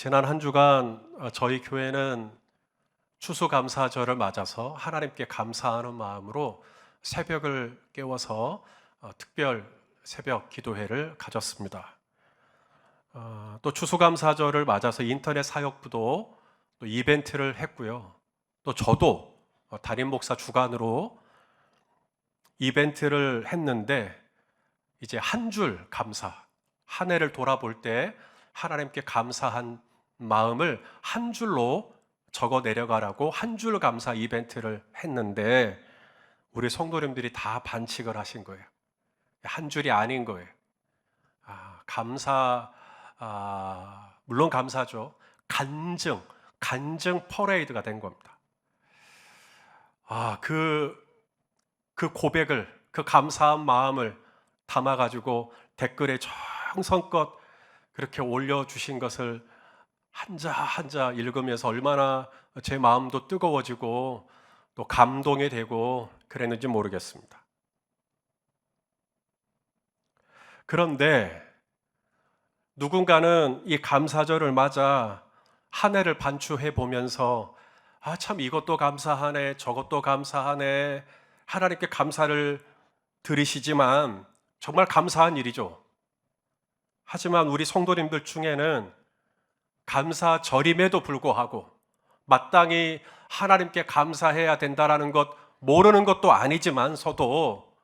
지난 한 주간 저희 교회는 추수감사절을 맞아서 하나님께 감사하는 마음으로 새벽을 깨워서 특별 새벽 기도회를 가졌습니다. 또 추수감사절을 맞아서 인터넷 사역부도 또 이벤트를 했고요. 또 저도 담임 목사 주관으로 이벤트를 했는데 이제 한 줄 감사, 한 해를 돌아볼 때 하나님께 감사한 마음을 한 줄로 적어 내려가라고 한 줄 감사 이벤트를 했는데 우리 성도님들이 다 반칙을 하신 거예요. 한 줄이 아닌 거예요. 물론 감사죠. 간증 퍼레이드가 된 겁니다. 그 고백을, 그 감사한 마음을 담아가지고 댓글에 정성껏 그렇게 올려주신 것을 한자 한자 읽으면서 얼마나 제 마음도 뜨거워지고 또 감동이 되고 그랬는지 모르겠습니다. 그런데 누군가는 이 감사절을 맞아 한 해를 반추해 보면서 참 이것도 감사하네, 저것도 감사하네, 하나님께 감사를 드리시지만 정말 감사한 일이죠. 하지만 우리 성도님들 중에는 감사절임에도 불구하고 마땅히 하나님께 감사해야 된다는 것 모르는 것도 아니지만서도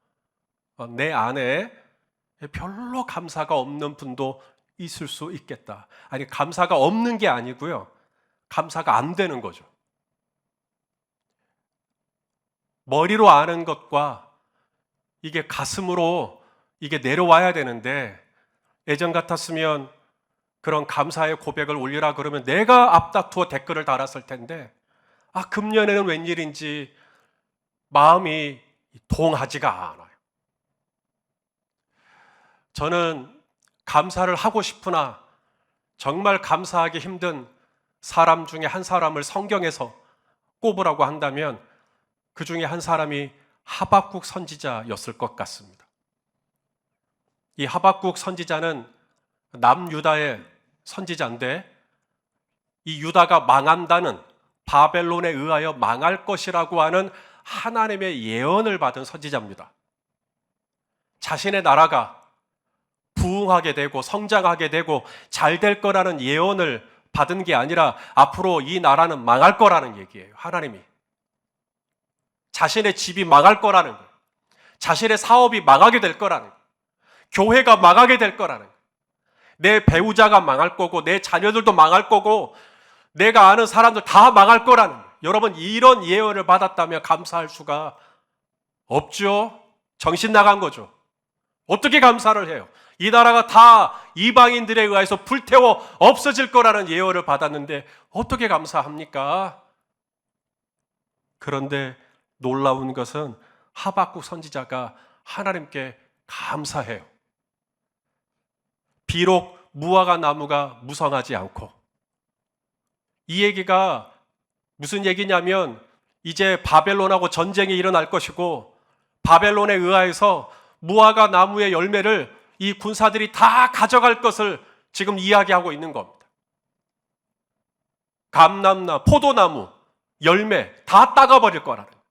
내 안에 별로 감사가 없는 분도 있을 수 있겠다. 아니, 감사가 없는 게 아니고요. 감사가 안 되는 거죠. 머리로 아는 것과 이게 가슴으로 이게 내려와야 되는데 예전 같았으면 그런 감사의 고백을 올리라 그러면 내가 앞다투어 댓글을 달았을 텐데 금년에는 웬일인지 마음이 동하지가 않아요. 저는 감사를 하고 싶으나 정말 감사하기 힘든 사람 중에 한 사람을 성경에서 꼽으라고 한다면 그 중에 한 사람이 하박국 선지자였을 것 같습니다. 이 하박국 선지자는 남유다의 선지자인데 이 유다가 망한다는, 바벨론에 의하여 망할 것이라고 하는 하나님의 예언을 받은 선지자입니다. 자신의 나라가 부흥하게 되고 성장하게 되고 잘 될 거라는 예언을 받은 게 아니라 앞으로 이 나라는 망할 거라는 얘기예요. 하나님이 자신의 집이 망할 거라는 거예요. 자신의 사업이 망하게 될 거라는 거예요. 교회가 망하게 될 거라는 거예요. 내 배우자가 망할 거고 내 자녀들도 망할 거고 내가 아는 사람들 다 망할 거라는 거예요. 여러분, 이런 예언을 받았다면 감사할 수가 없죠. 정신 나간 거죠. 어떻게 감사를 해요? 이 나라가 다 이방인들에 의해서 불태워 없어질 거라는 예언을 받았는데 어떻게 감사합니까? 그런데 놀라운 것은 하박국 선지자가 하나님께 감사해요. 비록 무화과 나무가 무성하지 않고, 이 얘기가 무슨 얘기냐면 이제 바벨론하고 전쟁이 일어날 것이고 바벨론에 의하여서 무화과 나무의 열매를 이 군사들이 다 가져갈 것을 지금 이야기하고 있는 겁니다. 감람나무, 포도나무 열매 다 따가버릴 거라는 거예요.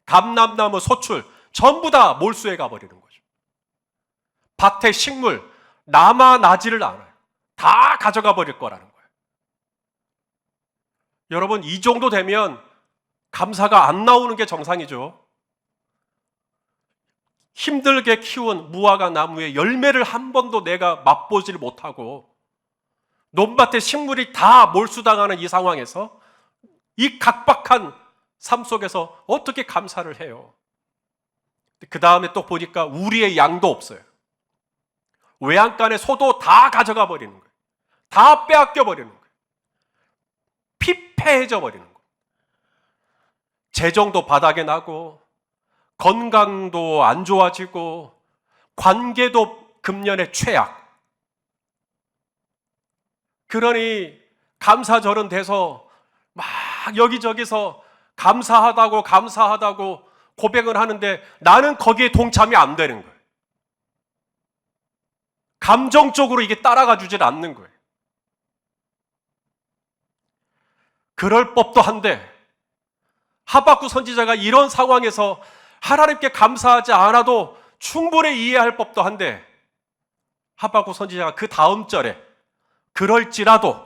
감람나무 소출 전부 다 몰수해 가버리는 거죠. 밭의 식물 남아나지를 않아요. 다 가져가 버릴 거라는 거예요. 여러분, 이 정도 되면 감사가 안 나오는 게 정상이죠. 힘들게 키운 무화과 나무의 열매를 한 번도 내가 맛보질 못하고 논밭의 식물이 다 몰수당하는 이 상황에서 이 각박한 삶 속에서 어떻게 감사를 해요? 그 다음에 또 보니까 우리의 양도 없어요. 외양간의 소도 다 가져가 버리는 거예요. 다 빼앗겨 버리는 거예요. 피폐해져 버리는 거예요. 재정도 바닥에 나고 건강도 안 좋아지고 관계도 금년에 최악. 그러니 감사절은 돼서 막 여기저기서 감사하다고 고백을 하는데 나는 거기에 동참이 안 되는 거예요. 감정적으로 이게 따라가 주질 않는 거예요. 그럴 법도 한데 하박국 선지자가 이런 상황에서 하나님께 감사하지 않아도 충분히 이해할 법도 한데 하박국 선지자가 그 다음 절에 그럴지라도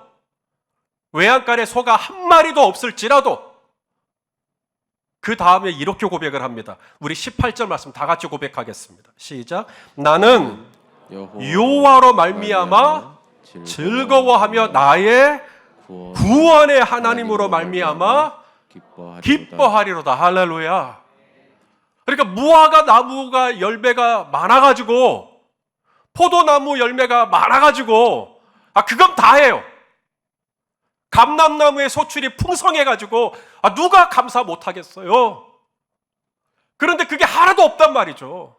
외양간에 소가 한 마리도 없을지라도 그 다음에 이렇게 고백을 합니다. 우리 18절 말씀 다 같이 고백하겠습니다. 시작. 나는 여호와로 말미암아 즐거워하며 나의 구원의 하나님으로 말미암아 기뻐하리로다. 할렐루야. 그러니까 무화과 나무가 열매가 많아가지고 포도나무 열매가 많아가지고 그건 다해요. 감람나무의 소출이 풍성해가지고 누가 감사 못하겠어요? 그런데 그게 하나도 없단 말이죠.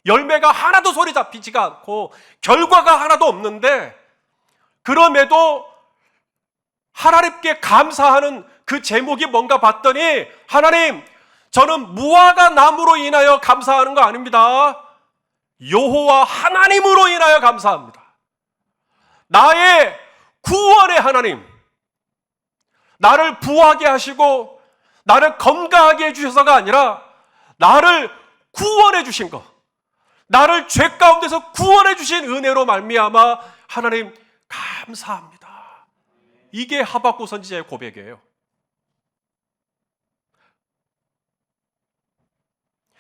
열매가 하나도 소리 잡히지가 않고 결과가 하나도 없는데 그럼에도 하나님께 감사하는 그 제목이 뭔가 봤더니 하나님, 저는 무화과 나무로 인하여 감사하는 거 아닙니다. 여호와 하나님으로 인하여 감사합니다. 나의 구원의 하나님, 나를 부하게 하시고 나를 건강하게 해주셔서가 아니라 나를 구원해 주신 것, 나를 죄 가운데서 구원해 주신 은혜로 말미암아 하나님 감사합니다. 이게 하박국 선지자의 고백이에요.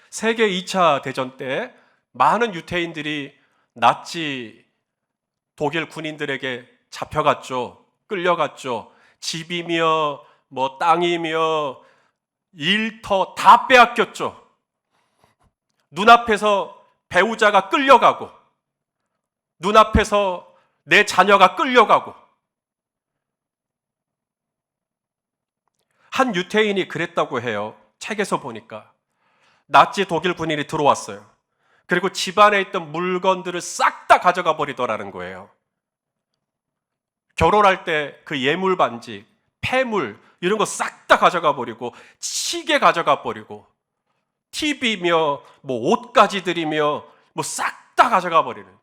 세계 2차 대전 때 많은 유태인들이 나치 독일 군인들에게 잡혀갔죠. 끌려갔죠. 집이며 땅이며 일터 다 빼앗겼죠. 눈앞에서 배우자가 끌려가고 눈앞에서 내 자녀가 끌려가고 한 유태인이 그랬다고 해요. 책에서 보니까 나치 독일 군인이 들어왔어요. 그리고 집안에 있던 물건들을 싹 다 가져가 버리더라는 거예요. 결혼할 때 그 예물 반지, 폐물 이런 거 싹 다 가져가 버리고 시계 가져가 버리고 TV며 옷가지들이며 싹 다 가져가 버리는 거예요.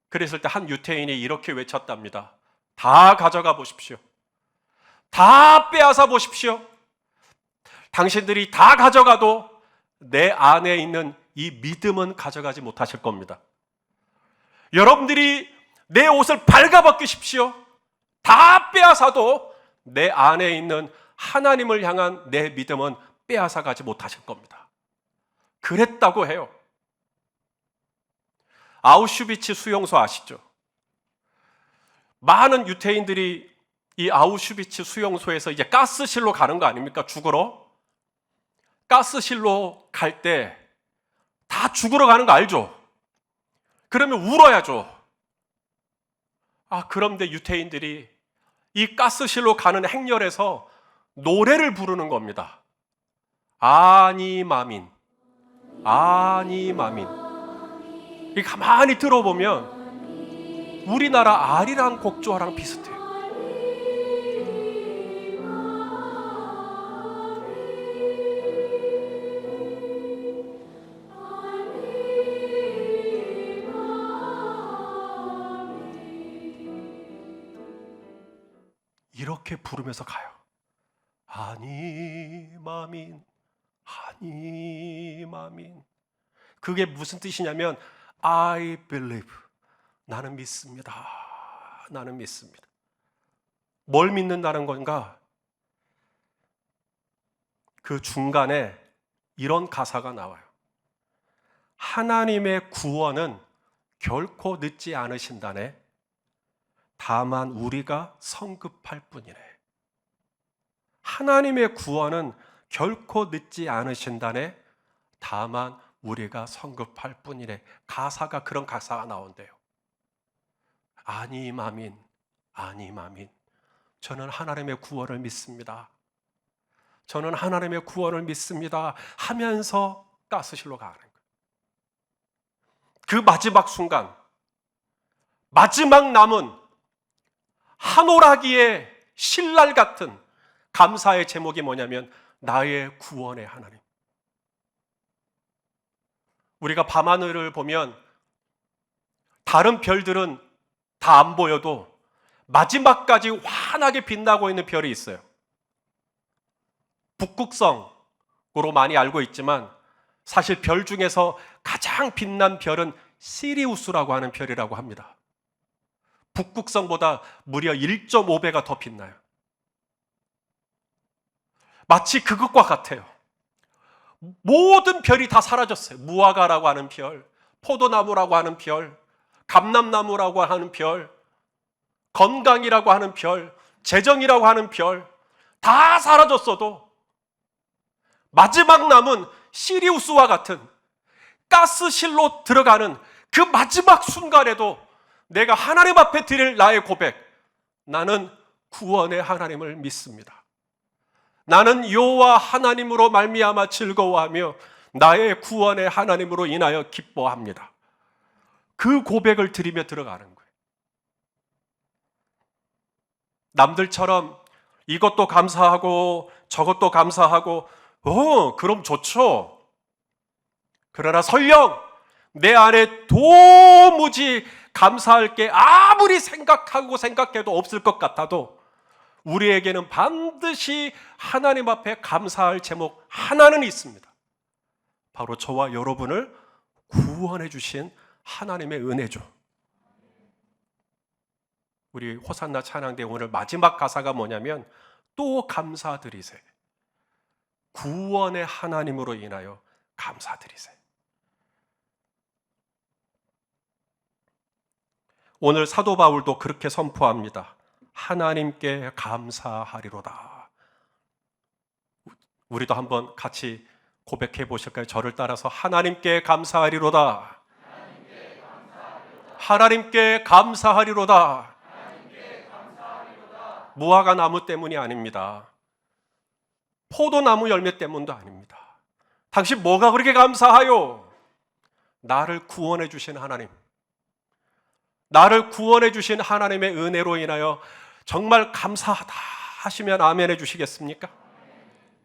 그랬을 때 한 유태인이 이렇게 외쳤답니다. 다 가져가 보십시오. 다 빼앗아 보십시오. 당신들이 다 가져가도 내 안에 있는 이 믿음은 가져가지 못하실 겁니다. 여러분들이 내 옷을 발가벗기십시오. 다 빼앗아도 내 안에 있는 하나님을 향한 내 믿음은 빼앗아 가지 못하실 겁니다. 그랬다고 해요. 아우슈비츠 수용소 아시죠? 많은 유태인들이 이 아우슈비츠 수용소에서 이제 가스실로 가는 거 아닙니까? 죽으러. 가스실로 갈 때 다 죽으러 가는 거 알죠? 그러면 울어야죠. 그런데 유태인들이 이 가스실로 가는 행렬에서 노래를 부르는 겁니다. 아니마민, 아니마민. 가만히 들어보면 우리나라 아리랑 곡조화랑 비슷해요. 이렇게 부르면서 가요. 아니마민, 아니마민. 그게 무슨 뜻이냐면 I believe. 나는 믿습니다. 나는 믿습니다. 뭘 믿는다는 건가? 그 중간에 이런 가사가 나와요. 하나님의 구원은 결코 늦지 않으신다네. 다만 우리가 성급할 뿐이래. 하나님의 구원은 결코 늦지 않으신다네. 다만 우리가 성급할 뿐이래. 가사가 그런 가사가 나온대요. 아니마민, 아니마민. 저는 하나님의 구원을 믿습니다. 저는 하나님의 구원을 믿습니다. 하면서 가스실로 가는 거예요. 그 마지막 순간, 마지막 남은 한오라기의 신랄 같은 감사의 제목이 뭐냐면 나의 구원의 하나님. 우리가 밤하늘을 보면 다른 별들은 다 안 보여도 마지막까지 환하게 빛나고 있는 별이 있어요. 북극성으로 많이 알고 있지만 사실 별 중에서 가장 빛난 별은 시리우스라고 하는 별이라고 합니다. 북극성보다 무려 1.5배가 더 빛나요. 마치 그것과 같아요. 모든 별이 다 사라졌어요. 무화과라고 하는 별, 포도나무라고 하는 별, 감람나무라고 하는 별, 건강이라고 하는 별, 재정이라고 하는 별, 다 사라졌어도 마지막 남은 시리우스와 같은 가스실로 들어가는 그 마지막 순간에도 내가 하나님 앞에 드릴 나의 고백, 나는 구원의 하나님을 믿습니다. 나는 여호와 하나님으로 말미암아 즐거워하며 나의 구원의 하나님으로 인하여 기뻐합니다. 그 고백을 드리며 들어가는 거예요. 남들처럼 이것도 감사하고 저것도 감사하고 그럼 좋죠. 그러나 설령 내 안에 도무지 감사할 게 아무리 생각해도 없을 것 같아도 우리에게는 반드시 하나님 앞에 감사할 제목 하나는 있습니다. 바로 저와 여러분을 구원해 주신 하나님의 은혜죠. 우리 호산나 찬양대 오늘 마지막 가사가 뭐냐면 또 감사드리세. 구원의 하나님으로 인하여 감사드리세. 오늘 사도 바울도 그렇게 선포합니다. 하나님께 감사하리로다. 우리도 한번 같이 고백해 보실까요? 저를 따라서 하나님께 감사하리로다. 하나님께 감사하리로다. 무화과 나무 때문이 아닙니다. 포도나무 열매 때문도 아닙니다. 당신 뭐가 그렇게 감사하요? 나를 구원해 주신 하나님, 나를 구원해 주신 하나님의 은혜로 인하여 정말 감사하다 하시면 아멘 해 주시겠습니까?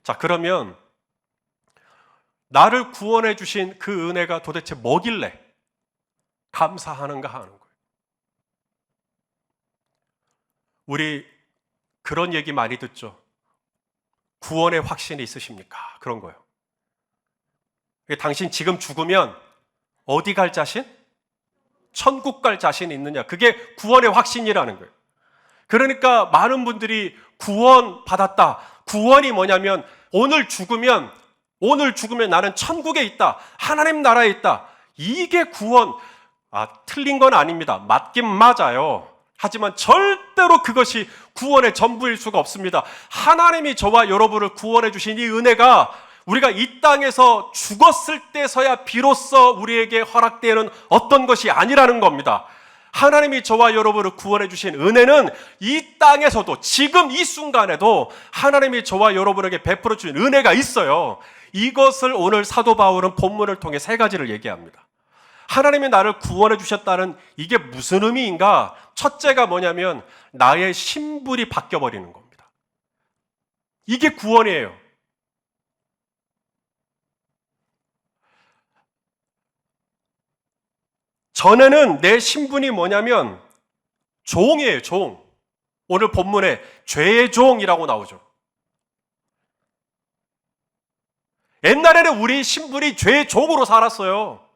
자, 그러면 나를 구원해 주신 그 은혜가 도대체 뭐길래 감사하는가 하는 거예요. 우리 그런 얘기 많이 듣죠. 구원의 확신이 있으십니까? 그런 거예요. 당신 지금 죽으면 어디 갈 자신? 천국 갈 자신이 있느냐? 그게 구원의 확신이라는 거예요. 그러니까 많은 분들이 구원 받았다. 구원이 뭐냐면 오늘 죽으면 나는 천국에 있다. 하나님 나라에 있다. 이게 구원. 틀린 건 아닙니다. 맞긴 맞아요. 하지만 절대로 그것이 구원의 전부일 수가 없습니다. 하나님이 저와 여러분을 구원해 주신 이 은혜가 우리가 이 땅에서 죽었을 때서야 비로소 우리에게 허락되는 어떤 것이 아니라는 겁니다. 하나님이 저와 여러분을 구원해 주신 은혜는 이 땅에서도 지금 이 순간에도 하나님이 저와 여러분에게 베풀어 주신 은혜가 있어요. 이것을 오늘 사도 바울은 본문을 통해 세 가지를 얘기합니다. 하나님이 나를 구원해 주셨다는 이게 무슨 의미인가? 첫째가 뭐냐면 나의 신분이 바뀌어버리는 겁니다. 이게 구원이에요. 전에는 내 신분이 뭐냐면 종이에요, 종. 오늘 본문에 죄의 종이라고 나오죠. 옛날에는 우리 신분이 죄의 종으로 살았어요.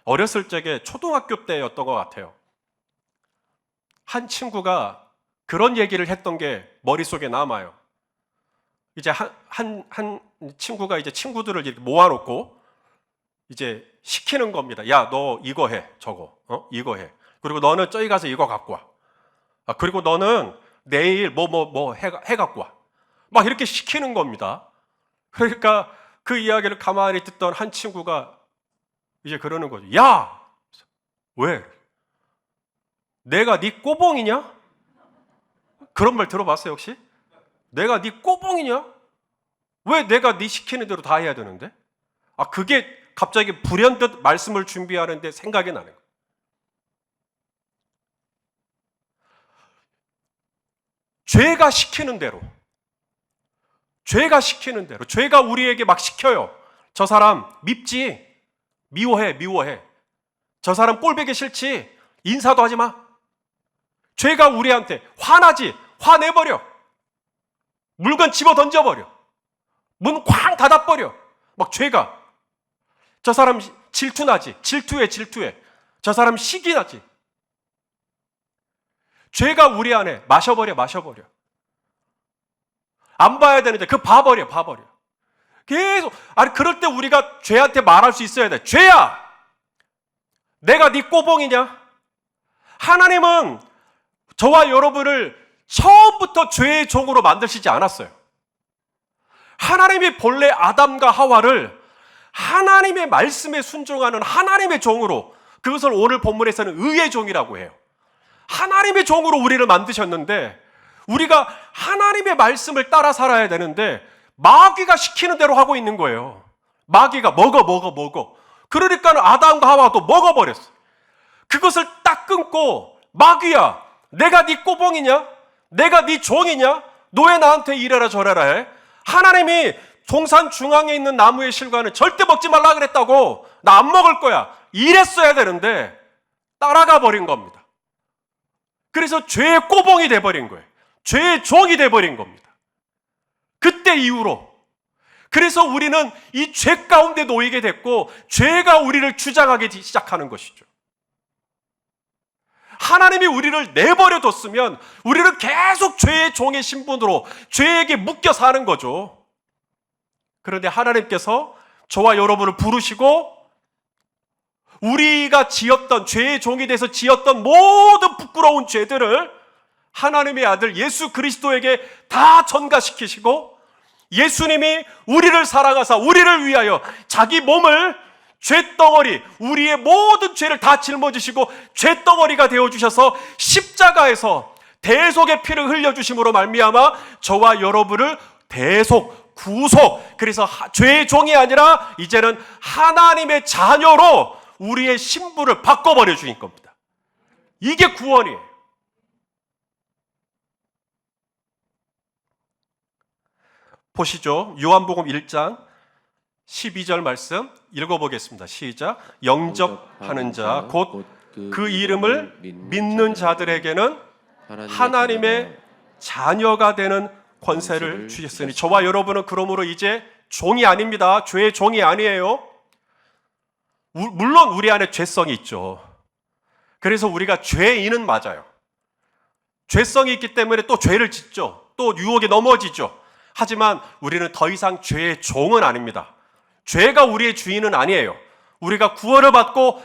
어렸을 적에 초등학교 때였던 것 같아요. 한 친구가 그런 얘기를 했던 게 머릿속에 남아요. 이제 한 친구가 이제 친구들을 이렇게 모아놓고 이제 시키는 겁니다. 야, 너 이거 해, 저거, 이거 해. 그리고 너는 저기 가서 이거 갖고 와. 그리고 너는 내일 해 갖고 와. 막 이렇게 시키는 겁니다. 그러니까 그 이야기를 가만히 듣던 한 친구가 이제 그러는 거죠. 야, 왜? 내가 네 꼬봉이냐? 그런 말 들어봤어요, 혹시? 내가 네 꼬봉이냐? 왜 내가 네 시키는 대로 다 해야 되는데? 그게 갑자기 불현듯 말씀을 준비하는데 생각이 나는 거예요. 죄가 시키는 대로, 죄가 우리에게 막 시켜요. 저 사람 밉지? 미워해. 저 사람 꼴보기 싫지? 인사도 하지 마. 죄가 우리한테 화나지. 화내버려. 물건 집어 던져버려. 문 쾅 닫아버려. 막 죄가. 저 사람 질투나지. 질투해. 저 사람 시기나지. 죄가 우리 안에 마셔버려. 안 봐야 되는데 그 봐버려. 계속. 아니 그럴 때 우리가 죄한테 말할 수 있어야 돼. 죄야, 내가 네 꼬봉이냐? 하나님은 저와 여러분을 처음부터 죄의 종으로 만드시지 않았어요. 하나님이 본래 아담과 하와를 하나님의 말씀에 순종하는 하나님의 종으로, 그것을 오늘 본문에서는 의의 종이라고 해요. 하나님의 종으로 우리를 만드셨는데 우리가 하나님의 말씀을 따라 살아야 되는데 마귀가 시키는 대로 하고 있는 거예요. 마귀가 먹어. 그러니까 아담과 하와도 먹어버렸어. 그것을 딱 끊고, 마귀야, 내가 네 꼬봉이냐? 내가 네 종이냐? 너 왜 나한테 이래라 저래라 해? 하나님이 동산 중앙에 있는 나무의 실과는 절대 먹지 말라 그랬다고. 나 안 먹을 거야. 이랬어야 되는데 따라가 버린 겁니다. 그래서 죄의 꼬봉이 돼버린 거예요. 죄의 종이 돼버린 겁니다. 그때 이후로. 그래서 우리는 이 죄 가운데 놓이게 됐고 죄가 우리를 주장하기 시작하는 것이죠. 하나님이 우리를 내버려 뒀으면 우리는 계속 죄의 종의 신분으로 죄에게 묶여 사는 거죠. 그런데 하나님께서 저와 여러분을 부르시고 우리가 지었던, 죄의 종이 돼서 지었던 모든 부끄러운 죄들을 하나님의 아들 예수 그리스도에게 다 전가시키시고, 예수님이 우리를 사랑하사 우리를 위하여 자기 몸을 죄덩어리, 우리의 모든 죄를 다 짊어지시고 죄덩어리가 되어주셔서 십자가에서 대속의 피를 흘려주심으로 말미암아 저와 여러분을 대속, 구속, 그래서 죄의 종이 아니라 이제는 하나님의 자녀로 우리의 신분을 바꿔버려 주신 겁니다. 이게 구원이에요. 보시죠. 요한복음 1장 12절 말씀 읽어보겠습니다. 시작. 영접하는 자, 곧 그 이름을 믿는 자들에게는 하나님의 자녀가 되는 권세를 주셨으니. 저와 여러분은 그러므로 이제 종이 아닙니다. 죄의 종이 아니에요. 물론 우리 안에 죄성이 있죠. 그래서 우리가 죄인은 맞아요. 죄성이 있기 때문에 또 죄를 짓죠. 또 유혹에 넘어지죠. 하지만 우리는 더 이상 죄의 종은 아닙니다. 죄가 우리의 주인은 아니에요. 우리가 구원을 받고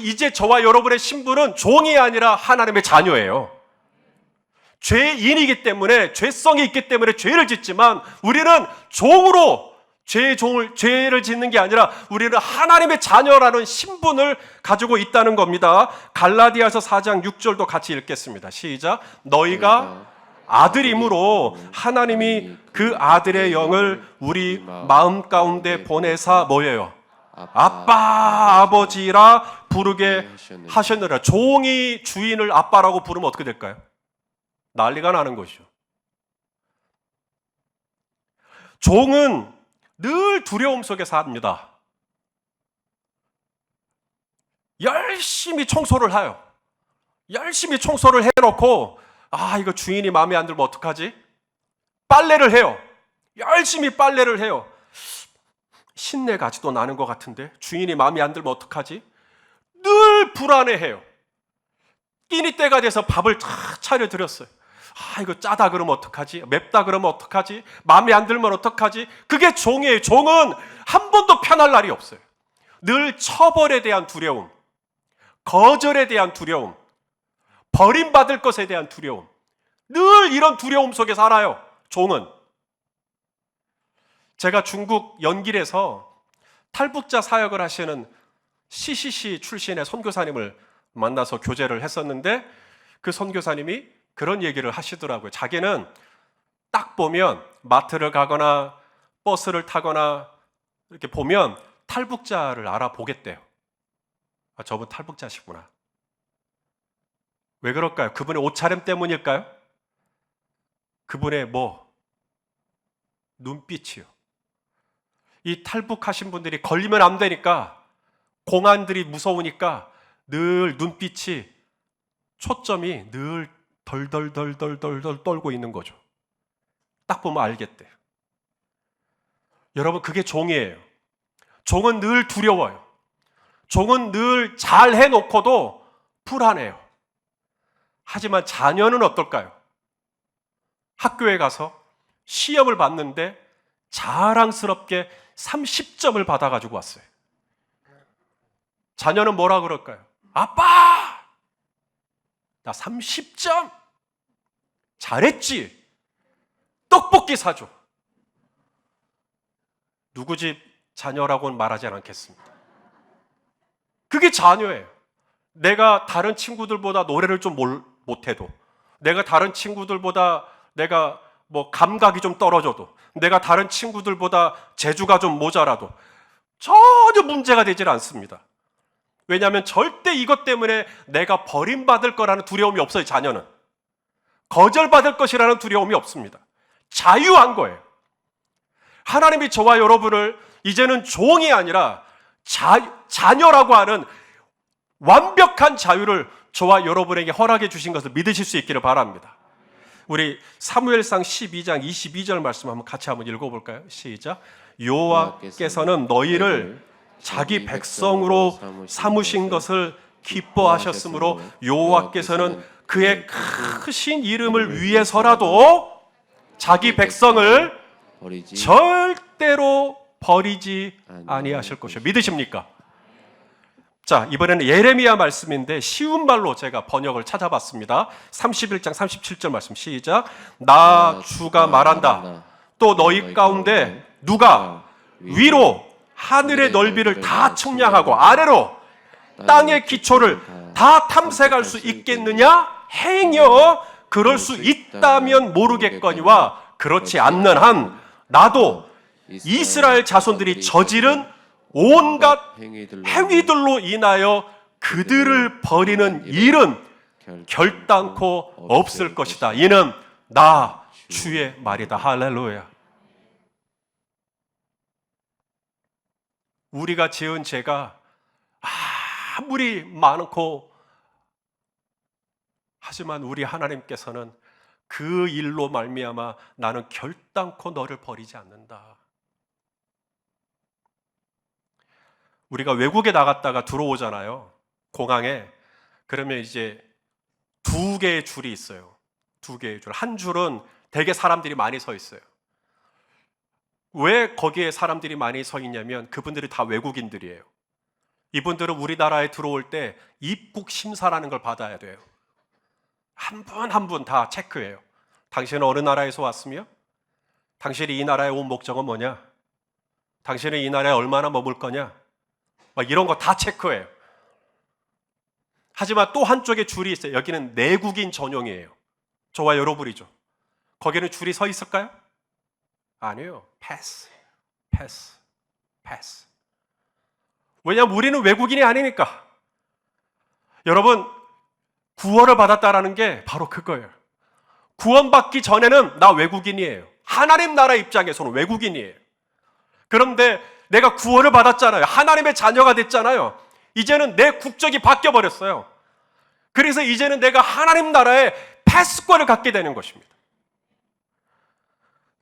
이제 저와 여러분의 신분은 종이 아니라 하나님의 자녀예요. 죄인이기 때문에, 죄성이 있기 때문에 죄를 짓지만 우리는 종으로 죄를 짓는 게 아니라 우리는 하나님의 자녀라는 신분을 가지고 있다는 겁니다. 갈라디아서 4장 6절도 같이 읽겠습니다. 시작. 너희가 아들임으로 하나님이 그 아들의 영을 우리 마음 가운데 보내사 뭐예요? 아빠, 아버지라 부르게 하셨느라. 종이 주인을 아빠라고 부르면 어떻게 될까요? 난리가 나는 것이죠. 종은 늘 두려움 속에 삽니다. 열심히 청소를 해요. 열심히 청소를 해놓고 이거 주인이 마음에 안 들면 어떡하지? 빨래를 해요. 열심히 빨래를 해요. 신내가 아직도 나는 것 같은데 주인이 마음에 안 들면 어떡하지? 늘 불안해해요. 끼니 때가 돼서 밥을 다 차려드렸어요. 이거 짜다 그러면 어떡하지? 맵다 그러면 어떡하지? 마음에 안 들면 어떡하지? 그게 종이에요. 종은 한 번도 편할 날이 없어요. 늘 처벌에 대한 두려움, 거절에 대한 두려움, 버림받을 것에 대한 두려움, 늘 이런 두려움 속에 살아요. 종은. 제가 중국 연길에서 탈북자 사역을 하시는 CCC 출신의 선교사님을 만나서 교제를 했었는데 그 선교사님이 그런 얘기를 하시더라고요. 자기는 딱 보면 마트를 가거나 버스를 타거나 이렇게 보면 탈북자를 알아보겠대요. 저분 탈북자시구나. 왜 그럴까요? 그분의 옷차림 때문일까요? 그분의 눈빛이요. 이 탈북하신 분들이 걸리면 안 되니까, 공안들이 무서우니까 늘 눈빛이 초점이 늘 덜덜덜덜덜 떨고 있는 거죠. 딱 보면 알겠대요. 여러분, 그게 종이에요. 종은 늘 두려워요. 종은 늘 잘 해놓고도 불안해요. 하지만 자녀는 어떨까요? 학교에 가서 시험을 봤는데 자랑스럽게 30점을 받아가지고 왔어요. 자녀는 뭐라 그럴까요? 아빠! 나 30점! 잘했지? 떡볶이 사줘. 누구 집 자녀라고는 말하지 않겠습니다. 그게 자녀예요. 내가 다른 친구들보다 노래를 좀 못해도, 내가 다른 친구들보다 내가 감각이 좀 떨어져도, 내가 다른 친구들보다 재주가 좀 모자라도 전혀 문제가 되질 않습니다. 왜냐하면 절대 이것 때문에 내가 버림받을 거라는 두려움이 없어요. 자녀는 거절받을 것이라는 두려움이 없습니다. 자유한 거예요. 하나님이 저와 여러분을 이제는 종이 아니라 자녀라고 하는 완벽한 자유를 저와 여러분에게 허락해 주신 것을 믿으실 수 있기를 바랍니다. 우리 사무엘상 12장 22절 말씀 한번 같이 한번 읽어볼까요? 시작. 여호와께서는 너희를 자기 백성으로 삼으신 것을 기뻐하셨으므로 여호와께서는 그의 크신 이름을 위해서라도 자기 백성을 절대로 버리지 아니하실 것이요. 믿으십니까? 자, 이번에는 예레미야 말씀인데 쉬운 말로 제가 번역을 찾아봤습니다. 31장 37절 말씀 시작. 나 주가 말한다. 또 너희 가운데 누가 위로 하늘의 넓이를 다 측량하고 아래로 땅의 기초를 다 탐색할 수 있겠느냐? 행여 그럴 수 있다면 모르겠거니와 그렇지 않는 한 나도 이스라엘 자손들이 저지른 온갖 행위들로 인하여 그들을 버리는 일은 결단코 없을 것이다. 이는 나 주의 말이다. 할렐루야. 우리가 지은 죄가 아무리 많고 하지만 우리 하나님께서는 그 일로 말미암아 나는 결단코 너를 버리지 않는다. 우리가 외국에 나갔다가 들어오잖아요. 공항에. 그러면 이제 두 개의 줄이 있어요. 두 개의 줄. 한 줄은 되게 사람들이 많이 서 있어요. 왜 거기에 사람들이 많이 서 있냐면 그분들이 다 외국인들이에요. 이분들은 우리나라에 들어올 때 입국 심사라는 걸 받아야 돼요. 한 분 한 분 다 체크해요. 당신은 어느 나라에서 왔으며? 당신이 이 나라에 온 목적은 뭐냐? 당신은 이 나라에 얼마나 머물 거냐? 막 이런 거 다 체크해요. 하지만 또 한쪽에 줄이 있어요. 여기는 내국인 전용이에요. 저와 여러분이죠. 거기는 줄이 서 있을까요? 아니에요. 패스. 왜냐하면 우리는 외국인이 아니니까. 여러분, 구원을 받았다라는 게 바로 그거예요. 구원받기 전에는 나 외국인이에요. 하나님 나라 입장에서는 외국인이에요. 그런데 내가 구원을 받았잖아요. 하나님의 자녀가 됐잖아요. 이제는 내 국적이 바뀌어버렸어요. 그래서 이제는 내가 하나님 나라의 패스권을 갖게 되는 것입니다.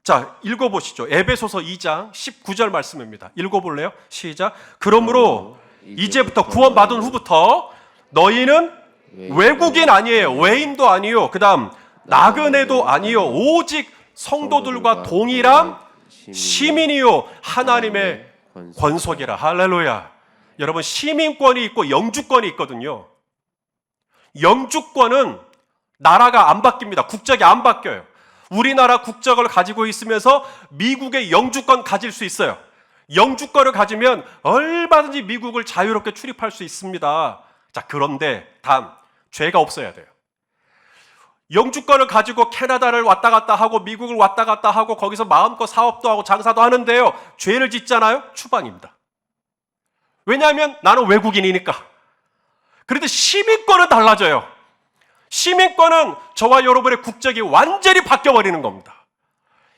자, 읽어보시죠. 에베소서 2장 19절 말씀입니다. 읽어볼래요? 시작. 그러므로 이제부터 구원받은 후부터 너희는 외국인 아니에요. 외인도 아니요. 그 다음 나그네도 아니요. 오직 성도들과 동일한 시민이요. 하나님의 권속이라. 할렐루야. 여러분, 시민권이 있고 영주권이 있거든요. 영주권은 나라가 안 바뀝니다. 국적이 안 바뀌어요. 우리나라 국적을 가지고 있으면서 미국의 영주권 가질 수 있어요. 영주권을 가지면 얼마든지 미국을 자유롭게 출입할 수 있습니다. 자, 그런데 단 죄가 없어야 돼요. 영주권을 가지고 캐나다를 왔다 갔다 하고 미국을 왔다 갔다 하고 거기서 마음껏 사업도 하고 장사도 하는데요. 죄를 짓잖아요. 추방입니다. 왜냐하면 나는 외국인이니까. 그런데 시민권은 달라져요. 시민권은 저와 여러분의 국적이 완전히 바뀌어버리는 겁니다.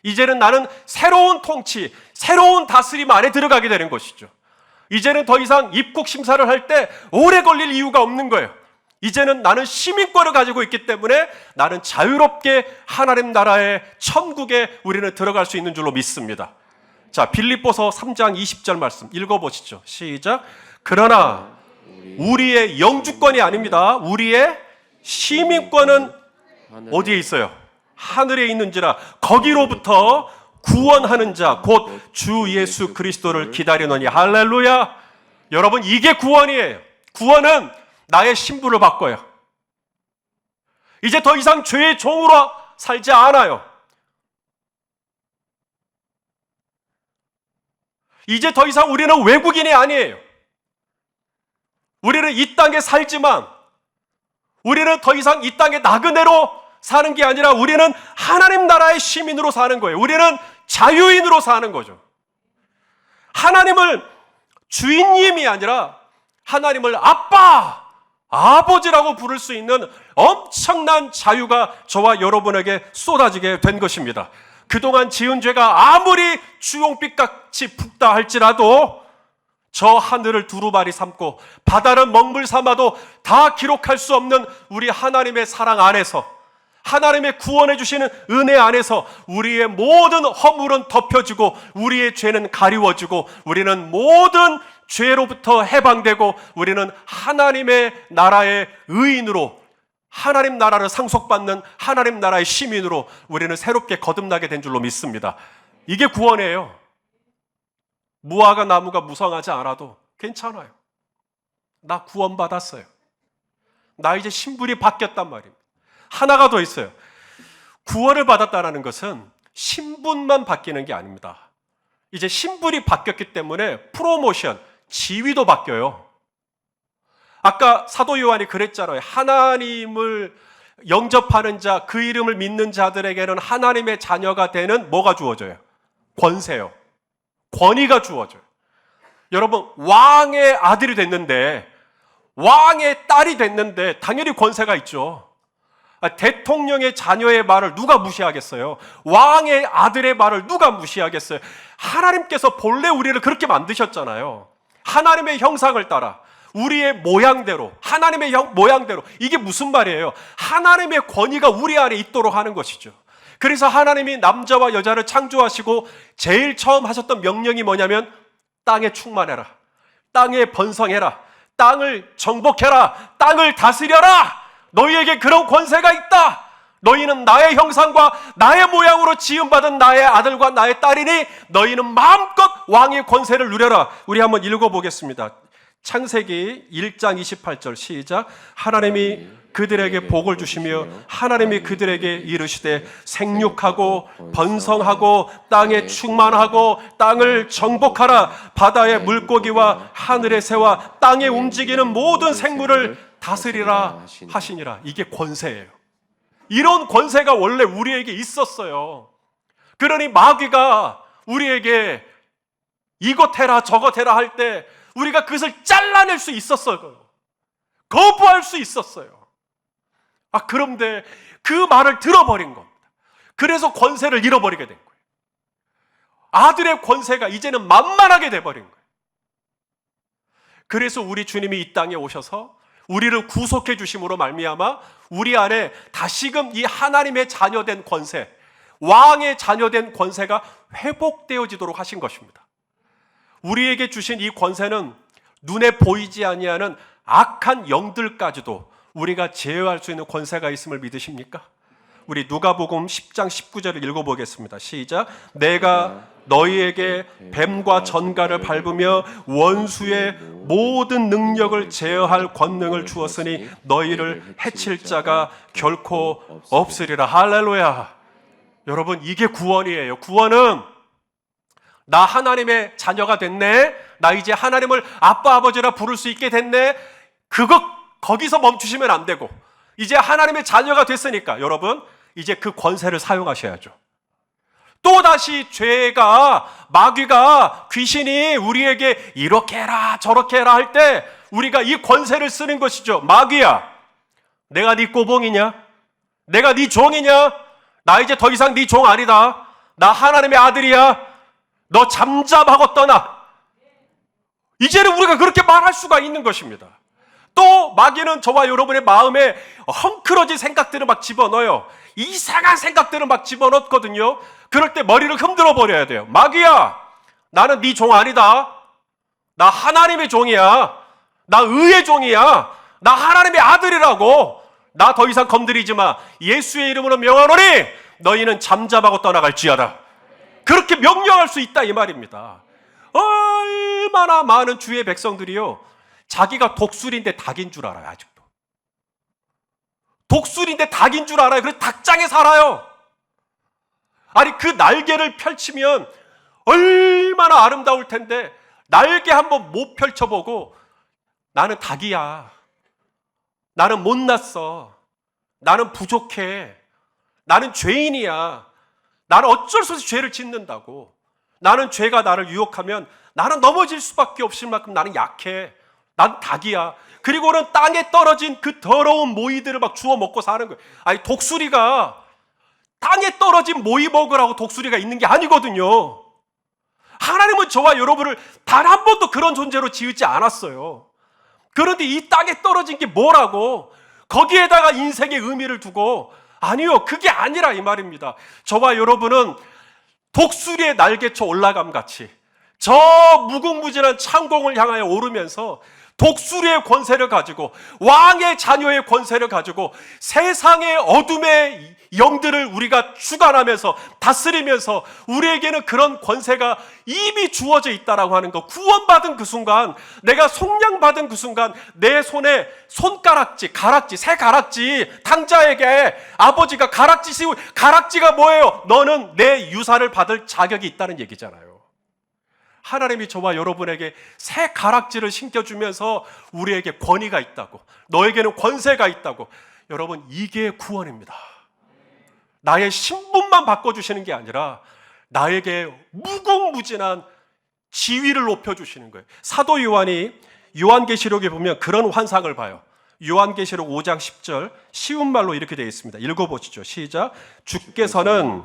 이제는 나는 새로운 통치, 새로운 다스림 안에 들어가게 되는 것이죠. 이제는 더 이상 입국 심사를 할 때 오래 걸릴 이유가 없는 거예요. 이제는 나는 시민권을 가지고 있기 때문에 나는 자유롭게 하나님 나라의 천국에 우리는 들어갈 수 있는 줄로 믿습니다. 자, 빌립보서 3장 20절 말씀 읽어보시죠. 시작. 그러나 우리의 영주권이 아닙니다. 우리의 시민권은 어디에 있어요? 하늘에 있는지라 거기로부터 구원하는 자 곧 주 예수 그리스도를 기다리노니. 할렐루야. 여러분, 이게 구원이에요. 구원은 나의 신분을 바꿔요. 이제 더 이상 죄의 종으로 살지 않아요. 이제 더 이상 우리는 외국인이 아니에요. 우리는 이 땅에 살지만 우리는 더 이상 이 땅의 나그네로 사는 게 아니라 우리는 하나님 나라의 시민으로 사는 거예요. 우리는 자유인으로 사는 거죠. 하나님을 주인님이 아니라 하나님을 아빠, 아버지라고 부를 수 있는 엄청난 자유가 저와 여러분에게 쏟아지게 된 것입니다. 그동안 지은 죄가 아무리 주홍빛같이 붓다 할지라도 저 하늘을 두루마리 삼고 바다를 먹물 삼아도 다 기록할 수 없는 우리 하나님의 사랑 안에서, 하나님의 구원해 주시는 은혜 안에서 우리의 모든 허물은 덮여지고 우리의 죄는 가리워지고 우리는 모든 죄로부터 해방되고 우리는 하나님의 나라의 의인으로, 하나님 나라를 상속받는 하나님 나라의 시민으로 우리는 새롭게 거듭나게 된 줄로 믿습니다. 이게 구원이에요. 무화과 나무가 무성하지 않아도 괜찮아요. 나 구원받았어요. 나 이제 신분이 바뀌었단 말입니다. 하나가 더 있어요. 구원을 받았다는 것은 신분만 바뀌는 게 아닙니다. 이제 신분이 바뀌었기 때문에 프로모션, 지위도 바뀌어요. 아까 사도 요한이 그랬잖아요. 하나님을 영접하는 자, 그 이름을 믿는 자들에게는 하나님의 자녀가 되는 뭐가 주어져요? 권세요. 권위가 주어져요. 여러분, 왕의 아들이 됐는데, 왕의 딸이 됐는데 당연히 권세가 있죠. 대통령의 자녀의 말을 누가 무시하겠어요? 왕의 아들의 말을 누가 무시하겠어요? 하나님께서 본래 우리를 그렇게 만드셨잖아요. 하나님의 형상을 따라 우리의 모양대로, 하나님의 모양대로. 이게 무슨 말이에요? 하나님의 권위가 우리 안에 있도록 하는 것이죠. 그래서 하나님이 남자와 여자를 창조하시고 제일 처음 하셨던 명령이 뭐냐면 땅에 충만해라, 땅에 번성해라, 땅을 정복해라, 땅을 다스려라. 너희에게 그런 권세가 있다. 너희는 나의 형상과 나의 모양으로 지음받은 나의 아들과 나의 딸이니 너희는 마음껏 왕의 권세를 누려라. 우리 한번 읽어보겠습니다. 창세기 1장 28절 시작. 하나님이 그들에게 복을 주시며 하나님이 그들에게 이르시되 생육하고 번성하고 땅에 충만하고 땅을 정복하라. 바다의 물고기와 하늘의 새와 땅에 움직이는 모든 생물을 다스리라 하시니라. 이게 권세예요. 이런 권세가 원래 우리에게 있었어요. 그러니 마귀가 우리에게 이것 해라 저것 해라 할 때 우리가 그것을 잘라낼 수 있었어요. 거부할 수 있었어요. 그런데 그 말을 들어버린 겁니다. 그래서 권세를 잃어버리게 된 거예요. 아들의 권세가 이제는 만만하게 돼버린 거예요. 그래서 우리 주님이 이 땅에 오셔서 우리를 구속해 주심으로 말미암아 우리 안에 다시금 이 하나님의 자녀된 권세, 왕의 자녀된 권세가 회복되어지도록 하신 것입니다. 우리에게 주신 이 권세는 눈에 보이지 아니하는 악한 영들까지도 우리가 제어할 수 있는 권세가 있음을 믿으십니까? 우리 누가복음 10장 19절을 읽어보겠습니다. 시작. 내가 너희에게 뱀과 전갈을 밟으며 원수의 모든 능력을 제어할 권능을 주었으니 너희를 해칠 자가 결코 없으리라. 할렐루야. 여러분, 이게 구원이에요. 구원은 나 하나님의 자녀가 됐네, 나 이제 하나님을 아빠 아버지라 부를 수 있게 됐네, 거기서 멈추시면 안 되고 이제 하나님의 자녀가 됐으니까 여러분 이제 그 권세를 사용하셔야죠. 또다시 죄가, 마귀가, 귀신이 우리에게 이렇게 해라 저렇게 해라 할 때 우리가 이 권세를 쓰는 것이죠. 마귀야, 내가 네 꼬봉이냐? 내가 네 종이냐? 나 이제 더 이상 네 종 아니다. 나 하나님의 아들이야. 너 잠잠하고 떠나. 이제는 우리가 그렇게 말할 수가 있는 것입니다. 또 마귀는 저와 여러분의 마음에 헝클어진 생각들을 막 집어넣어요. 이상한 생각들을 막 집어넣거든요. 그럴 때 머리를 흔들어 버려야 돼요. 마귀야, 나는 네 종 아니다. 나 하나님의 종이야. 나 의의 종이야. 나 하나님의 아들이라고. 나 더 이상 건드리지 마. 예수의 이름으로 명하노니 너희는 잠잠하고 떠나갈지어다. 그렇게 명령할 수 있다 이 말입니다. 얼마나 많은 주의 백성들이요, 자기가 독수리인데 닭인 줄 알아요. 아직도 독수리인데 닭인 줄 알아요. 그래서 닭장에 살아요. 아니, 그 날개를 펼치면 얼마나 아름다울 텐데 날개 한번 못 펼쳐보고 나는 닭이야, 나는 못났어, 나는 부족해, 나는 죄인이야, 나는 어쩔 수 없이 죄를 짓는다고, 나는 죄가 나를 유혹하면 나는 넘어질 수밖에 없을 만큼 나는 약해, 난 닭이야. 그리고는 땅에 떨어진 그 더러운 모이들을 막 주워 먹고 사는 거예요. 아니, 독수리가 땅에 떨어진 모이 먹으라고 독수리가 있는 게 아니거든요. 하나님은 저와 여러분을 단 한 번도 그런 존재로 지으지 않았어요. 그런데 이 땅에 떨어진 게 뭐라고 거기에다가 인생의 의미를 두고, 아니요, 그게 아니라 이 말입니다. 저와 여러분은 독수리의 날개쳐 올라감 같이 저 무궁무진한 창공을 향하여 오르면서 독수리의 권세를 가지고, 왕의 자녀의 권세를 가지고 세상의 어둠의 영들을 우리가 주관하면서 다스리면서, 우리에게는 그런 권세가 이미 주어져 있다라고 하는 것. 구원받은 그 순간, 내가 속량받은 그 순간, 내 손에 손가락지, 가락지, 새 가락지, 탕자에게 아버지가 가락지 씌우, 가락지가 뭐예요? 너는 내 유산을 받을 자격이 있다는 얘기잖아요. 하나님이 저와 여러분에게 새 가락지를 신겨주면서 우리에게 권위가 있다고, 너에게는 권세가 있다고. 여러분, 이게 구원입니다. 나의 신분만 바꿔주시는 게 아니라 나에게 무궁무진한 지위를 높여주시는 거예요. 사도 요한이 요한계시록에 보면 그런 환상을 봐요. 요한계시록 5장 10절 쉬운 말로 이렇게 되어 있습니다. 읽어보시죠. 시작. 주께서는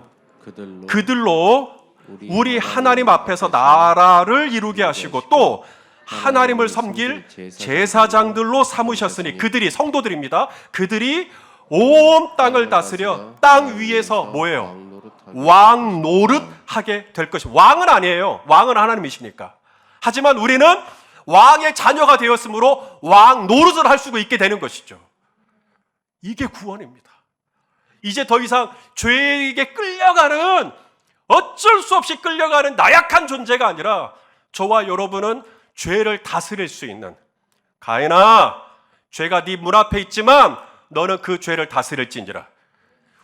그들로 우리 하나님 앞에서 나라를 이루게 하시고 또 하나님을 섬길 제사장들로 삼으셨으니, 그들이 성도들입니다. 그들이 온 땅을 다스려 땅 위에서 뭐예요? 왕 노릇하게 될 것입니다. 왕은 아니에요. 왕은 하나님이시니까. 하지만 우리는 왕의 자녀가 되었으므로 왕 노릇을 할 수 있게 되는 것이죠. 이게 구원입니다. 이제 더 이상 죄에게 끌려가는, 어쩔 수 없이 끌려가는 나약한 존재가 아니라 저와 여러분은 죄를 다스릴 수 있는, 가인아, 죄가 네 문 앞에 있지만 너는 그 죄를 다스릴지니라.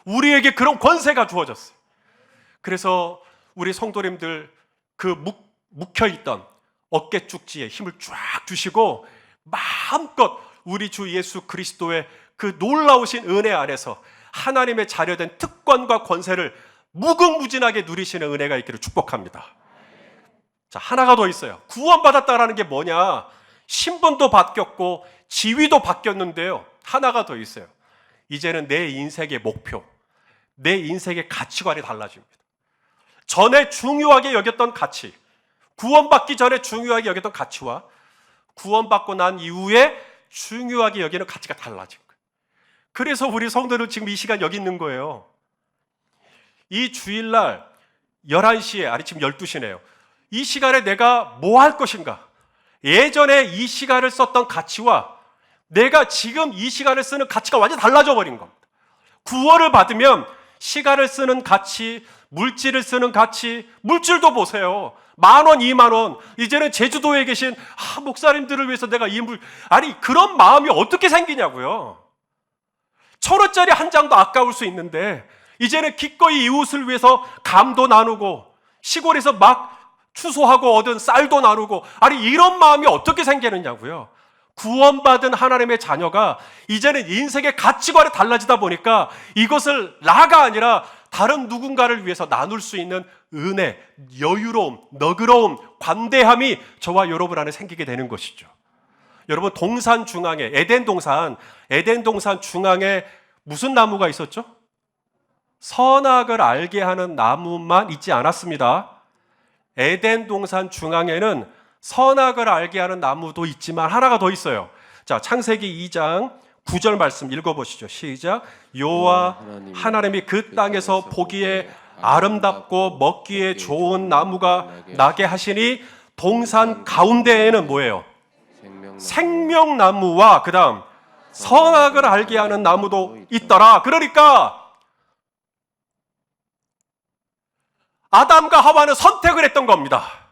우리에게 그런 권세가 주어졌어요. 그래서 우리 성도님들 그 묵혀있던 어깨축지에 힘을 쫙 주시고 마음껏 우리 주 예수 그리스도의 그 놀라우신 은혜 안에서 하나님의 자녀된 특권과 권세를 무궁무진하게 누리시는 은혜가 있기를 축복합니다. 자, 하나가 더 있어요. 구원받았다라는 게 뭐냐? 신분도 바뀌었고 지위도 바뀌었는데요, 하나가 더 있어요. 이제는 내 인생의 목표, 내 인생의 가치관이 달라집니다. 전에 중요하게 여겼던 가치, 구원받기 전에 중요하게 여겼던 가치와 구원받고 난 이후에 중요하게 여기는 가치가 달라진 거예요. 그래서 우리 성도는 지금 이 시간 여기 있는 거예요. 이 주일날 11시에, 아니 지금 12시네요. 이 시간에 내가 뭐 할 것인가? 예전에 이 시간을 썼던 가치와 내가 지금 이 시간을 쓰는 가치가 완전히 달라져 버린 겁니다. 구원을 받으면 시간을 쓰는 가치, 물질을 쓰는 가치, 물질도 보세요. 10,000원, 20,000원. 이제는 제주도에 계신 목사님들을 위해서 내가 아니 그런 마음이 어떻게 생기냐고요. 1,000원짜리 한 장도 아까울 수 있는데 이제는 기꺼이 이웃을 위해서 감도 나누고 시골에서 막 추수하고 얻은 쌀도 나누고, 아니 이런 마음이 어떻게 생기느냐고요. 구원받은 하나님의 자녀가 이제는 인생의 가치관이 달라지다 보니까 이것을 나가 아니라 다른 누군가를 위해서 나눌 수 있는 은혜, 여유로움, 너그러움, 관대함이 저와 여러분 안에 생기게 되는 것이죠. 여러분, 동산 중앙에 에덴 동산 중앙에 무슨 나무가 있었죠? 선악을 알게 하는 나무만 있지 않았습니다. 에덴 동산 중앙에는 선악을 알게 하는 나무도 있지만 하나가 더 있어요. 자, 창세기 2장 9절 말씀 읽어보시죠. 시작. 여호와 하나님이 그 땅에서 보기에 아름답고 먹기에 좋은 나무가 나게 하시니 동산 가운데에는 뭐예요? 생명나무와 그 다음 선악을 알게 하는 나무도 있더라. 그러니까 아담과 하와는 선택을 했던 겁니다.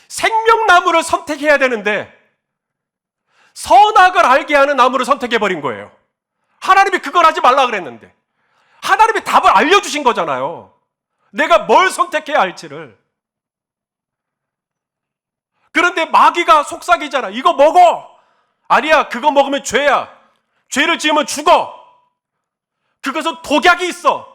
생명나무를 선택해야 되는데 선악을 알게 하는 나무를 선택해버린 거예요. 하나님이 그걸 하지 말라 그랬는데 하나님이 답을 알려주신 거잖아요. 내가 뭘 선택해야 할지를. 그런데 마귀가 속삭이잖아. 이거 먹어. 아니야, 그거 먹으면 죄야. 죄를 지으면 죽어. 그것은 독약이 있어.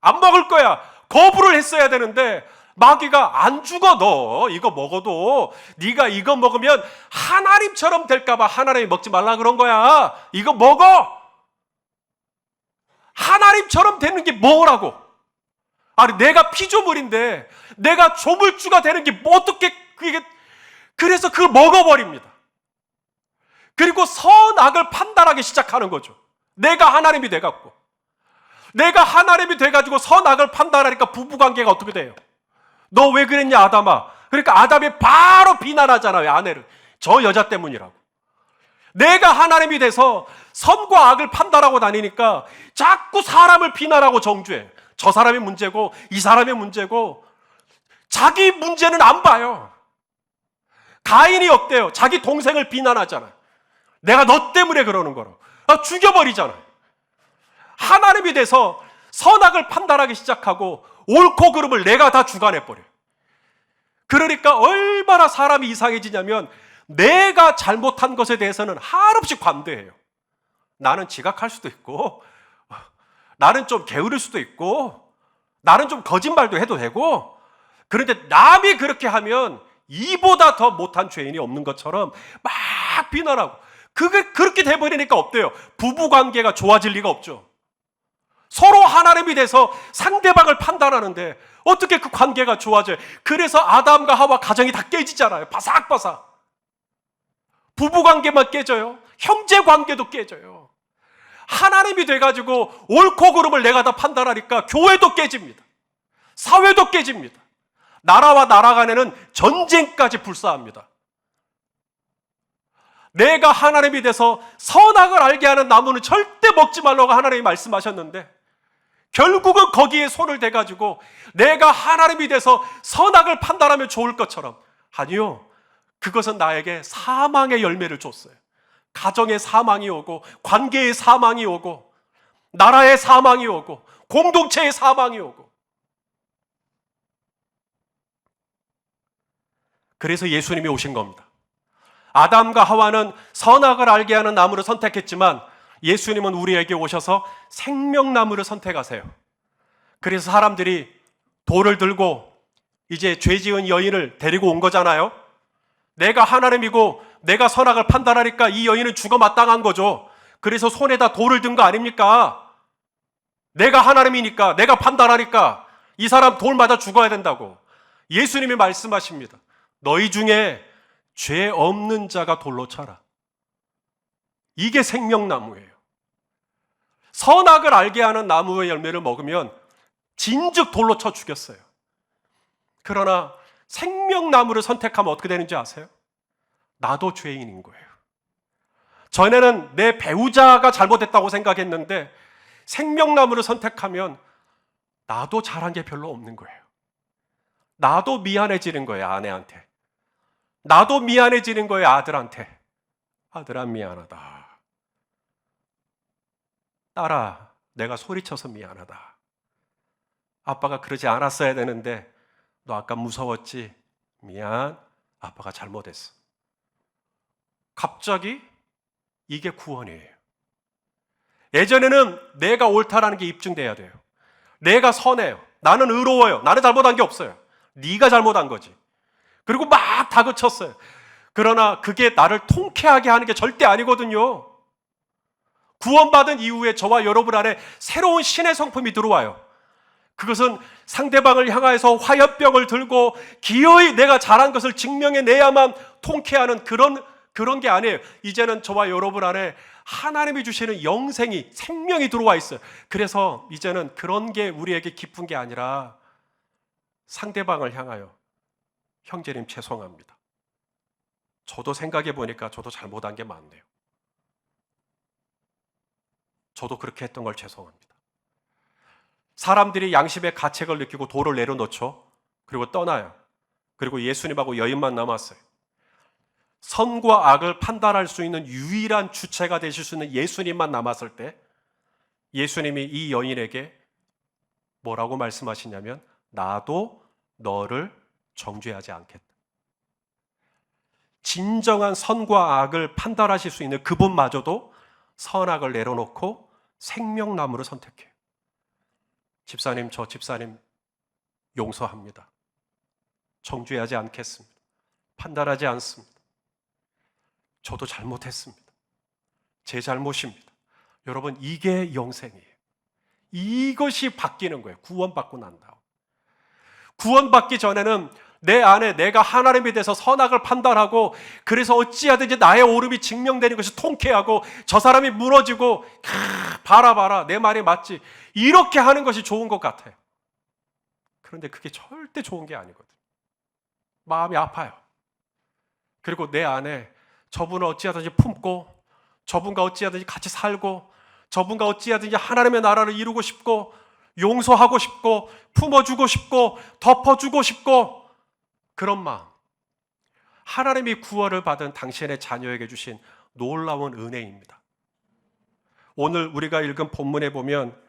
안 먹을 거야. 거부를 했어야 되는데 마귀가 안 죽어. 너 이거 먹어도 네가 이거 먹으면 하나님처럼 될까 봐 하나님이 먹지 말라 그런 거야. 이거 먹어. 하나님처럼 되는 게 뭐라고? 아니 내가 피조물인데 내가 조물주가 되는 게 뭐 어떻게 그게. 그래서 그걸 먹어버립니다. 그리고 선악을 판단하기 시작하는 거죠. 내가 하나님이 돼갖고. 내가 하나님이 돼가지고 선악을 판단하니까 부부관계가 어떻게 돼요? 너 왜 그랬냐 아담아. 그러니까 아담이 바로 비난하잖아요. 아내를. 저 여자 때문이라고. 내가 하나님이 돼서 선과 악을 판단하고 다니니까 자꾸 사람을 비난하고 정죄해. 저 사람이 문제고 이 사람이 문제고 자기 문제는 안 봐요. 가인이 어때요? 자기 동생을 비난하잖아요. 내가 너 때문에 그러는 거라고. 죽여버리잖아요. 하나님이 돼서 선악을 판단하기 시작하고 옳고 그름을 내가 다 주관해버려요. 그러니까 얼마나 사람이 이상해지냐면 내가 잘못한 것에 대해서는 한없이 관대해요. 나는 지각할 수도 있고 나는 좀 게으를 수도 있고 나는 좀 거짓말도 해도 되고 그런데 남이 그렇게 하면 이보다 더 못한 죄인이 없는 것처럼 막 비난하고 그게 그렇게 돼버리니까 어때요? 부부관계가 좋아질 리가 없죠. 서로 하나님이 돼서 상대방을 판단하는데 어떻게 그 관계가 좋아져요? 그래서 아담과 하와 가정이 다 깨지잖아요. 바삭바삭. 부부관계만 깨져요. 형제관계도 깨져요. 하나님이 돼가지고 옳고 그름을 내가 다 판단하니까 교회도 깨집니다. 사회도 깨집니다. 나라와 나라 간에는 전쟁까지 불사합니다. 내가 하나님이 돼서 선악을 알게 하는 나무는 절대 먹지 말라고 하나님이 말씀하셨는데 결국은 거기에 손을 대가지고 내가 하나님이 돼서 선악을 판단하면 좋을 것처럼 아니요. 그것은 나에게 사망의 열매를 줬어요. 가정의 사망이 오고 관계의 사망이 오고 나라의 사망이 오고 공동체의 사망이 오고 그래서 예수님이 오신 겁니다. 아담과 하와는 선악을 알게 하는 나무를 선택했지만 예수님은 우리에게 오셔서 생명나무를 선택하세요. 그래서 사람들이 돌을 들고 이제 죄 지은 여인을 데리고 온 거잖아요. 내가 하나님이고 내가 선악을 판단하니까 이 여인은 죽어 마땅한 거죠. 그래서 손에다 돌을 든 거 아닙니까? 내가 하나님이니까 내가 판단하니까 이 사람 돌 맞아 죽어야 된다고 예수님이 말씀하십니다. 너희 중에 죄 없는 자가 돌로 쳐라. 이게 생명나무예요. 선악을 알게 하는 나무의 열매를 먹으면 진즉 돌로 쳐 죽였어요. 그러나 생명나무를 선택하면 어떻게 되는지 아세요? 나도 죄인인 거예요. 전에는 내 배우자가 잘못했다고 생각했는데 생명나무를 선택하면 나도 잘한 게 별로 없는 거예요. 나도 미안해지는 거예요, 아내한테. 나도 미안해지는 거예요, 아들한테. 아들아 미안하다. 딸아 내가 소리쳐서 미안하다. 아빠가 그러지 않았어야 되는데 너 아까 무서웠지? 미안. 아빠가 잘못했어. 갑자기 이게 구원이에요. 예전에는 내가 옳다라는 게 입증돼야 돼요. 내가 선해요. 나는 의로워요. 나는 잘못한 게 없어요. 네가 잘못한 거지. 그리고 막 다그쳤어요. 그러나 그게 나를 통쾌하게 하는 게 절대 아니거든요. 구원받은 이후에 저와 여러분 안에 새로운 신의 성품이 들어와요. 그것은 상대방을 향하여서 화염병을 들고 기어이 내가 잘한 것을 증명해내야만 통쾌하는 그런 게 아니에요. 이제는 저와 여러분 안에 하나님이 주시는 영생이, 생명이 들어와 있어요. 그래서 이제는 그런 게 우리에게 기쁜 게 아니라 상대방을 향하여 형제님 죄송합니다. 저도 생각해 보니까 저도 잘못한 게 많네요. 저도 그렇게 했던 걸 죄송합니다. 사람들이 양심의 가책을 느끼고 도를 내려놓죠. 그리고 떠나요. 그리고 예수님하고 여인만 남았어요. 선과 악을 판단할 수 있는 유일한 주체가 되실 수 있는 예수님만 남았을 때 예수님이 이 여인에게 뭐라고 말씀하시냐면 나도 너를 정죄하지 않겠다. 진정한 선과 악을 판단하실 수 있는 그분마저도 선악을 내려놓고 생명나무를 선택해요. 집사님, 저 집사님 용서합니다. 정죄하지 않겠습니다. 판단하지 않습니다. 저도 잘못했습니다. 제 잘못입니다. 여러분, 이게 영생이에요. 이것이 바뀌는 거예요. 구원받고 난다고. 구원받기 전에는 내 안에 내가 하나님에 대해서 선악을 판단하고 그래서 어찌하든지 나의 옳음이 증명되는 것이 통쾌하고 저 사람이 무너지고 봐라 내 말이 맞지 이렇게 하는 것이 좋은 것 같아요. 그런데 그게 절대 좋은 게 아니거든요. 마음이 아파요. 그리고 내 안에 저분을 어찌하든지 품고 저분과 어찌하든지 같이 살고 저분과 어찌하든지 하나님의 나라를 이루고 싶고 용서하고 싶고 품어주고 싶고 덮어주고 싶고 그런 마음. 하나님이 구원을 받은 당신의 자녀에게 주신 놀라운 은혜입니다. 오늘 우리가 읽은 본문에 보면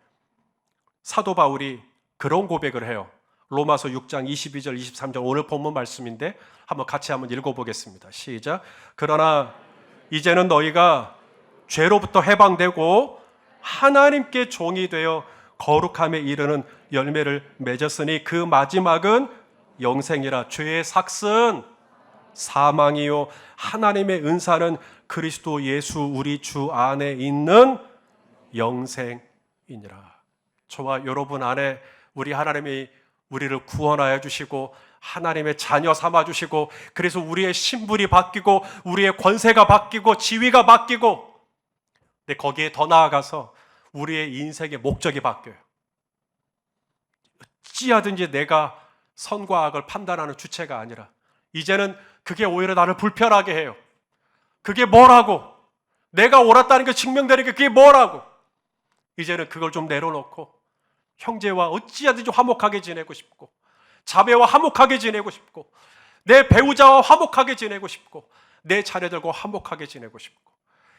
사도 바울이 그런 고백을 해요. 로마서 6장 22절 23절 오늘 본문 말씀인데 한번 같이 한번 읽어보겠습니다. 시작. 그러나 이제는 너희가 죄로부터 해방되고 하나님께 종이 되어 거룩함에 이르는 열매를 맺었으니 그 마지막은 영생이라. 죄의 삭은 사망이요 하나님의 은사는 그리스도 예수 우리 주 안에 있는 영생이니라. 저와 여러분 안에 우리 하나님이 우리를 구원하여 주시고 하나님의 자녀 삼아 주시고 그래서 우리의 신분이 바뀌고 우리의 권세가 바뀌고 지위가 바뀌고 근데 거기에 더 나아가서 우리의 인생의 목적이 바뀌어요. 어찌하든지 내가 선과 악을 판단하는 주체가 아니라 이제는 그게 오히려 나를 불편하게 해요. 그게 뭐라고? 내가 옳았다는 게 증명되는 게 그게 뭐라고? 이제는 그걸 좀 내려놓고 형제와 어찌하든지 화목하게 지내고 싶고 자매와 화목하게 지내고 싶고 내 배우자와 화목하게 지내고 싶고 내 자녀들과 화목하게 지내고 싶고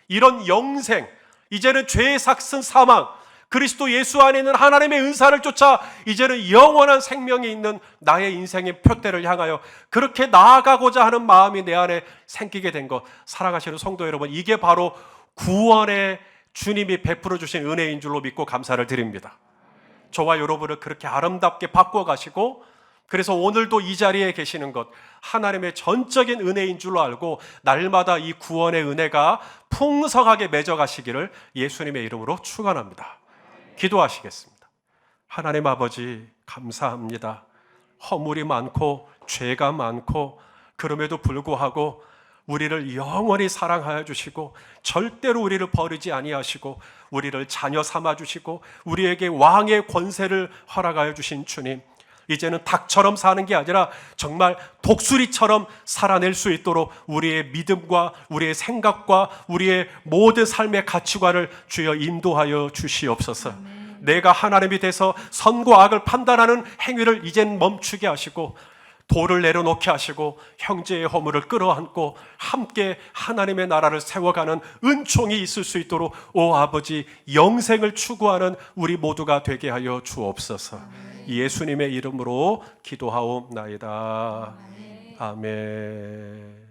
이런 영생, 이제는 죄의 삭은 사망, 그리스도 예수 안에 있는 하나님의 은사를 쫓아 이제는 영원한 생명이 있는 나의 인생의 표대를 향하여 그렇게 나아가고자 하는 마음이 내 안에 생기게 된 것, 살아가시는 성도 여러분, 이게 바로 구원의 주님이 베풀어 주신 은혜인 줄로 믿고 감사를 드립니다. 저와 여러분을 그렇게 아름답게 바꿔가시고 그래서 오늘도 이 자리에 계시는 것 하나님의 전적인 은혜인 줄로 알고 날마다 이 구원의 은혜가 풍성하게 맺어가시기를 예수님의 이름으로 축원합니다. 기도하시겠습니다. 하나님 아버지 감사합니다. 허물이 많고 죄가 많고 그럼에도 불구하고 우리를 영원히 사랑하여 주시고 절대로 우리를 버리지 아니하시고 우리를 자녀 삼아 주시고 우리에게 왕의 권세를 허락하여 주신 주님, 이제는 닭처럼 사는 게 아니라 정말 독수리처럼 살아낼 수 있도록 우리의 믿음과 우리의 생각과 우리의 모든 삶의 가치관을 주여 인도하여 주시옵소서. 내가 하나님이 돼서 선과 악을 판단하는 행위를 이젠 멈추게 하시고 도를 내려놓게 하시고 형제의 허물을 끌어안고 함께 하나님의 나라를 세워가는 은총이 있을 수 있도록 오 아버지 영생을 추구하는 우리 모두가 되게 하여 주옵소서. 예수님의 이름으로 기도하옵나이다. 아멘.